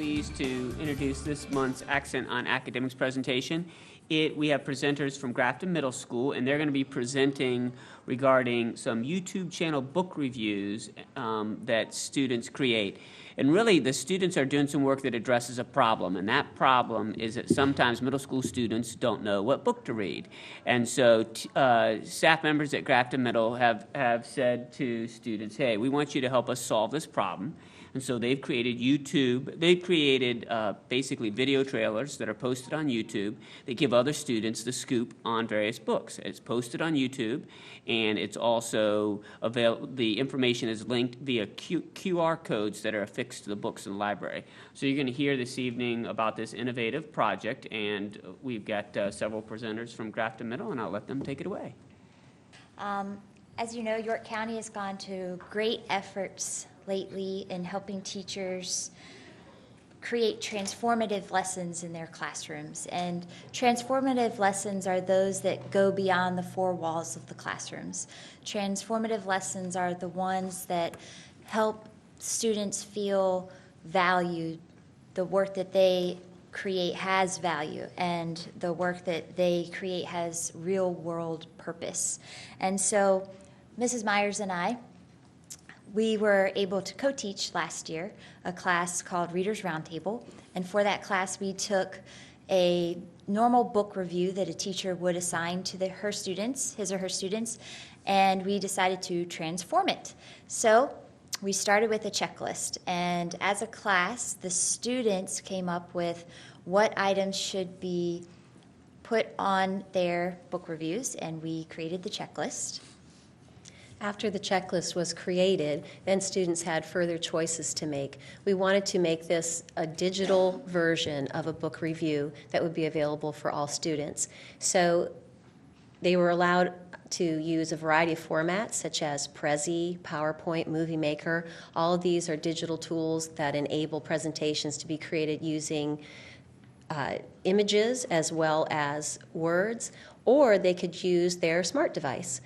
pleased to introduce this month's Accent on Academics presentation. We have presenters from Grafton Middle School, and they're going to be presenting regarding some YouTube channel book reviews that students create. And really, the students are doing some work that addresses a problem, and that problem is that sometimes middle school students don't know what book to read. And so staff members at Grafton Middle have said to students, hey, we want you to help us solve this problem. And so they've created basically video trailers that are posted on YouTube that give other students the scoop on various books. It's posted on YouTube, and it's also available. The information is linked via QR codes that are affixed to the books in the library. So you're going to hear this evening about this innovative project, and we've got several presenters from Grafton Middle, and I'll let them take it away. As you know, York County has gone to great efforts lately in helping teachers create transformative lessons in their classrooms. And transformative lessons are those that go beyond the four walls of the classrooms. Transformative lessons are the ones that help students feel valued. The work that they create has value, and the work that they create has real-world purpose. And so Mrs. Myers and I, we were able to co-teach last year a class called Reader's Roundtable, and for that class we took a normal book review that a teacher would assign to her students, his or her students, and we decided to transform it. So we started with a checklist, and as a class, the students came up with what items should be put on their book reviews, and we created the checklist. After the checklist was created, then students had further choices to make. We wanted to make this a digital version of a book review that would be available for all students. So they were allowed to use a variety of formats such as Prezi, PowerPoint, Movie Maker. All of these are digital tools that enable presentations to be created using images as well as words, or they could use their smart device.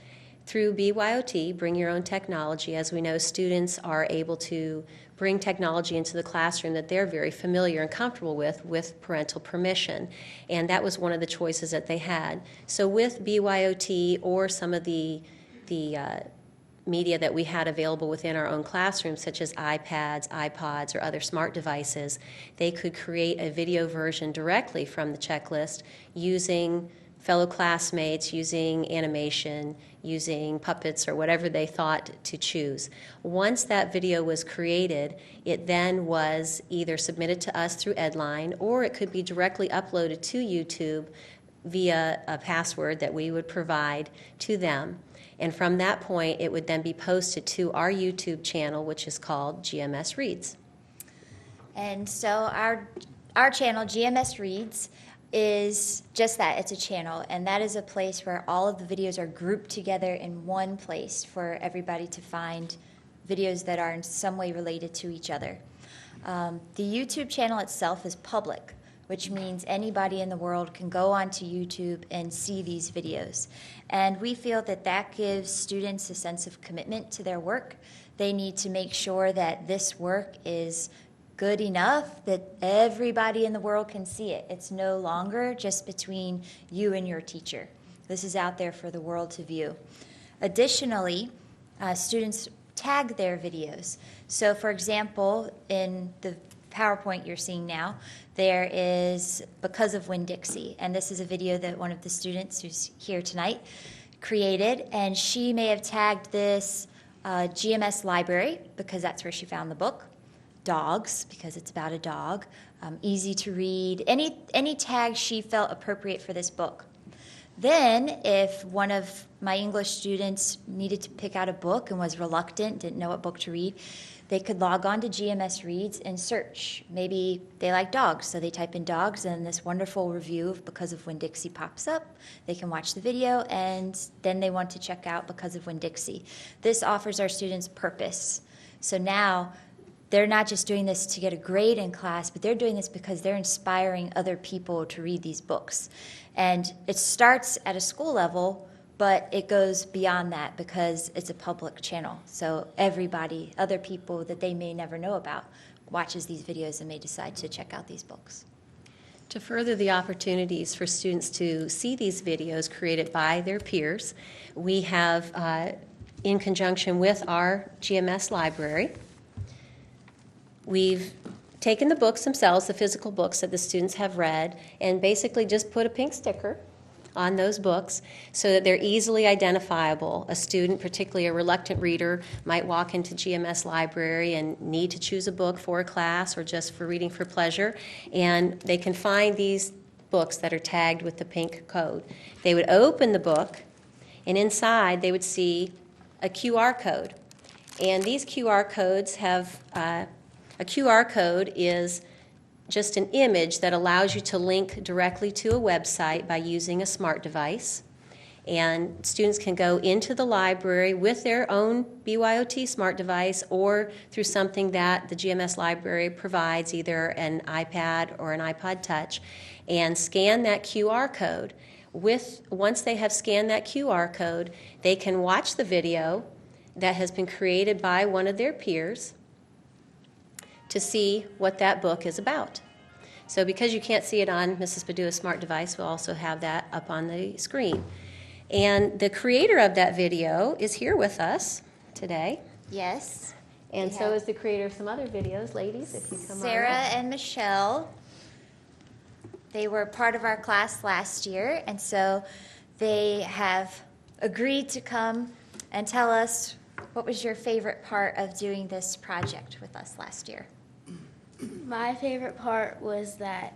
Through BYOT, Bring Your Own Technology, as we know, students are able to bring technology into the classroom that they're very familiar and comfortable with parental permission. And that was one of the choices that they had. So with BYOT or some of the media that we had available within our own classrooms, such as iPads, iPods, or other smart devices, they could create a video version directly from the checklist using fellow classmates, using animation, using puppets, or whatever they thought to choose. Once that video was created, it then was either submitted to us through Edline, or it could be directly uploaded to YouTube via a password that we would provide to them. And from that point, it would then be posted to our YouTube channel, which is called GMS Reads. And so our channel, GMS Reads, is just that. It's a channel, and that is a place where all of the videos are grouped together in one place for everybody to find videos that are in some way related to each other. The YouTube channel itself is public, which means anybody in the world can go onto YouTube and see these videos. And we feel that that gives students a sense of commitment to their work. They need to make sure that this work is good enough that everybody in the world can see it. It's no longer just between you and your teacher. This is out there for the world to view. Additionally, students tag their videos. So for example, in the PowerPoint you're seeing now, there is Because of Winn-Dixie, and this is a video that one of the students who's here tonight created, and she may have tagged this GMS Library because that's where she found the book. Dogs, because it's about a dog, easy to read, any tag she felt appropriate for this book. Then, if one of my English students needed to pick out a book and was reluctant, didn't know what book to read, they could log on to GMS Reads and search. Maybe they like dogs, so they type in dogs, and this wonderful review of Because of Winn-Dixie pops up. They can watch the video, and then they want to check out Because of Winn-Dixie. This offers our students purpose. So now, they're not just doing this to get a grade in class, but they're doing this because they're inspiring other people to read these books. And it starts at a school level, but it goes beyond that because it's a public channel. So everybody, other people that they may never know about, watches these videos and may decide to check out these books. To further the opportunities for students to see these videos created by their peers, we have, in conjunction with our GMS library, we've taken the books themselves, the physical books that the students have read, and basically just put a pink sticker on those books so that they're easily identifiable. A student, particularly a reluctant reader, might walk into GMS library and need to choose a book for a class or just for reading for pleasure, and they can find these books that are tagged with the pink code. They would open the book, and inside they would see a QR code. And these QR codes have, a QR code is just an image that allows you to link directly to a website by using a smart device. And students can go into the library with their own BYOT smart device or through something that the GMS library provides, either an iPad or an iPod Touch, and scan that QR code. Once they have scanned that QR code, they can watch the video that has been created by one of their peers to see what that book is about. So because you can't see it on Mrs. Padua's smart device, we'll also have that up on the screen. And the creator of that video is here with us today. Yes. And so is the creator of some other videos. Ladies, if you come on Sarah up. and Michelle. They were part of our class last year, and so they have agreed to come and tell us what was your favorite part of doing this project with us last year. My favorite part was that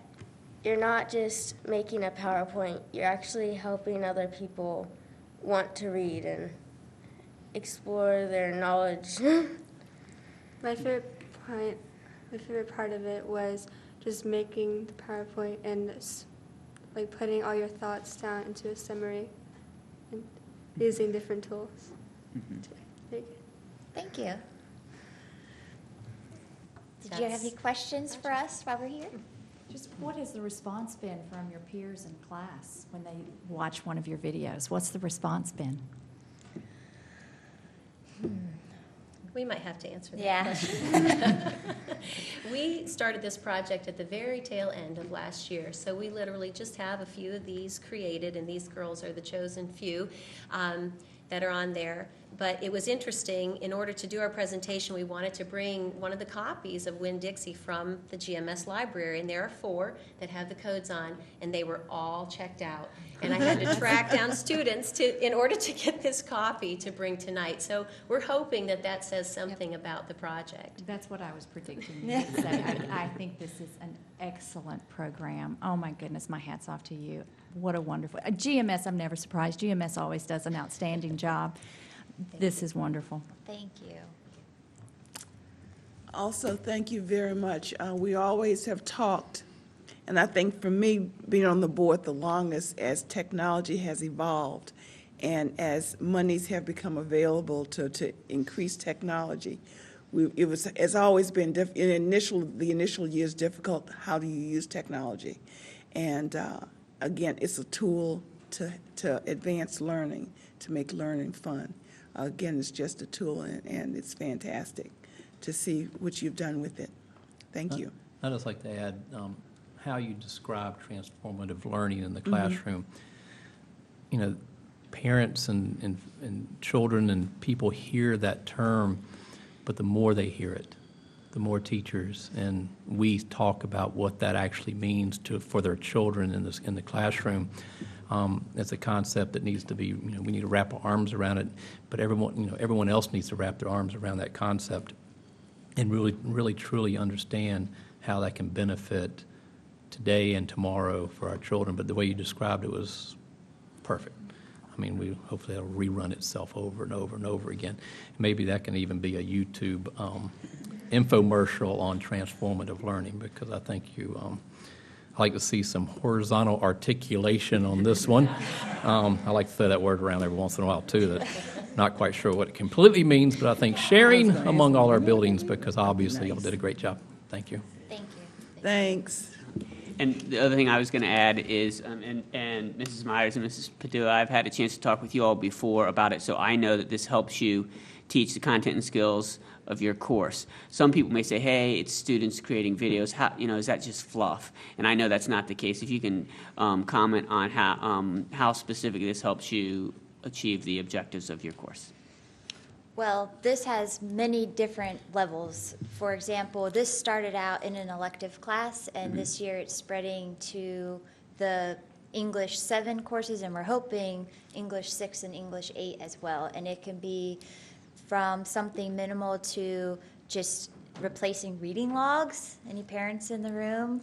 you're not just making a PowerPoint, you're actually helping other people want to read and explore their knowledge. My favorite part of it was just making the PowerPoint and like putting all your thoughts down into a summary and using different tools to make it. Thank you. Did you have any questions for us while we're here? Just what has the response been from your peers in class when they watch one of your videos? What's the response been? We might have to answer that Yeah. question. We started this project at the very tail end of last year, so we literally just have a few of these created, and these girls are the chosen few that are on there. But it was interesting, in order to do our presentation, we wanted to bring one of the copies of Winn-Dixie from the GMS library, and there are 4 that have the codes on, and they were all checked out. And I had to track down students in order to get this copy to bring tonight. So we're hoping that that says something about the project. That's what I was predicting you would say. I think this is an excellent program. Oh my goodness, my hat's off to you. What a wonderful, GMS, I'm never surprised. GMS always does an outstanding job. This is wonderful. Thank you. Also, thank you very much. We always have talked, and I think for me, being on the board the longest, as technology has evolved and as monies have become available to increase technology, it's always been the initial years difficult. How do you use technology? And again, it's a tool to advance learning, to make learning fun. Again, it's just a tool, and it's fantastic to see what you've done with it. Thank you. I'd just like to add how you describe transformative learning in the classroom. You know, parents and children and people hear that term, but the more they hear it, the more teachers and we talk about what that actually means for their children in the classroom. It's a concept that needs to be, we need to wrap our arms around it, but everyone else needs to wrap their arms around that concept and really truly understand how that can benefit today and tomorrow for our children. But the way you described it was perfect. I mean, hopefully it'll rerun itself over and over and over again. Maybe that can even be a YouTube infomercial on transformative learning, because I think I like to see some horizontal articulation on this one. I like to throw that word around every once in a while, too. That not quite sure what it completely means, but I think sharing among all our buildings, because obviously y'all did a great job. Thank you. Thank you. Thanks. And the other thing I was going to add is, and Mrs. Myers and Mrs. Padua, I've had a chance to talk with you all before about it, so I know that this helps you teach the content and skills of your course. Some people may say, hey, it's students creating videos. How, is that just fluff? And I know that's not the case. If you can comment on how specifically this helps you achieve the objectives of your course. Well, this has many different levels. For example, this started out in an elective class, and this year it's spreading to the English 7 courses, and we're hoping English 6 and English 8 as well. And it can be from something minimal to just replacing reading logs. Any parents in the room?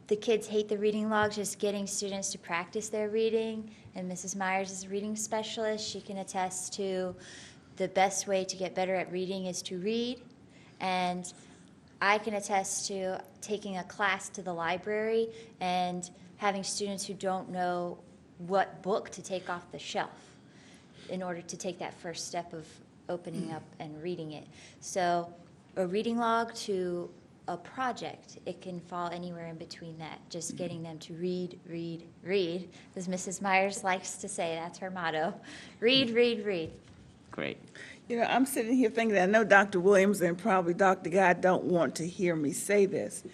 The kids hate the reading logs, just getting students to practice their reading. And Mrs. Myers is a reading specialist. She can attest to the best way to get better at reading is to read. And I can attest to taking a class to the library and having students who don't know what book to take off the shelf in order to take that first step of opening up and reading it. So a reading log to a project, it can fall anywhere in between that, just getting them to read, read, read, as Mrs. Myers likes to say, that's her motto, read, read, read. Great. I'm sitting here thinking that I know Dr. Williams and probably Dr. Guy don't want to hear me say this,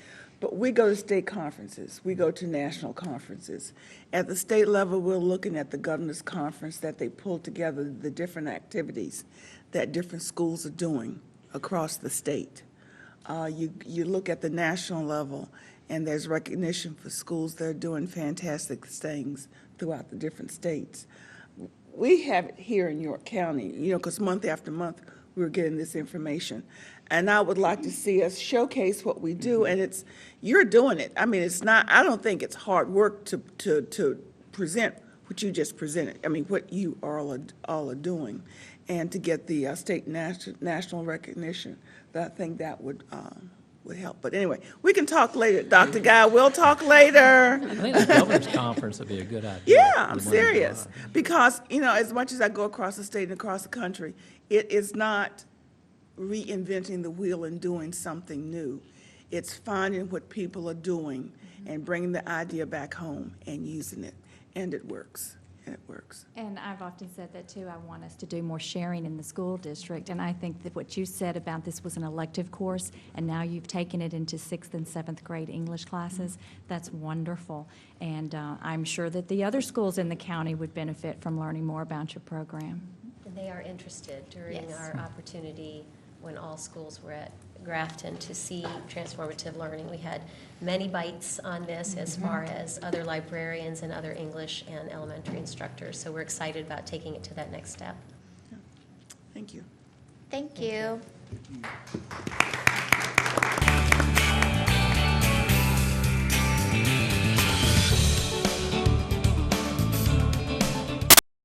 but we go to state conferences, we go to national conferences. At the state level, we're looking at the governor's conference that they pull together the different activities that different schools are doing across the state. You look at the national level, and there's recognition for schools that are doing fantastic things throughout the different states. We have it here in York County, because month after month, we're getting this information. And I would like to see us showcase what we do, and you're doing it. I mean, it's not, I don't think it's hard work to present what you just presented. I mean, what you all are doing, and to get the state and national recognition. But I think that would help. But anyway, we can talk later. Dr. Guy, we'll talk later. I think the governor's conference would be a good idea. Yeah, I'm serious. Because, as much as I go across the state and across the country, it is not reinventing the wheel and doing something new. It's finding what people are doing and bringing the idea back home and using it. And it works. And it works. And I've often said that too. I want us to do more sharing in the school district. And I think that what you said about this was an elective course, and now you've taken it into 6th and 7th grade English classes. That's wonderful. And I'm sure that the other schools in the county would benefit from learning more about your program. And they are interested during Yes. our opportunity when all schools were at Grafton to see transformative learning. We had many bites on this as far as other librarians and other English and elementary instructors. So we're excited about taking it to that next step. Thank you. Thank you.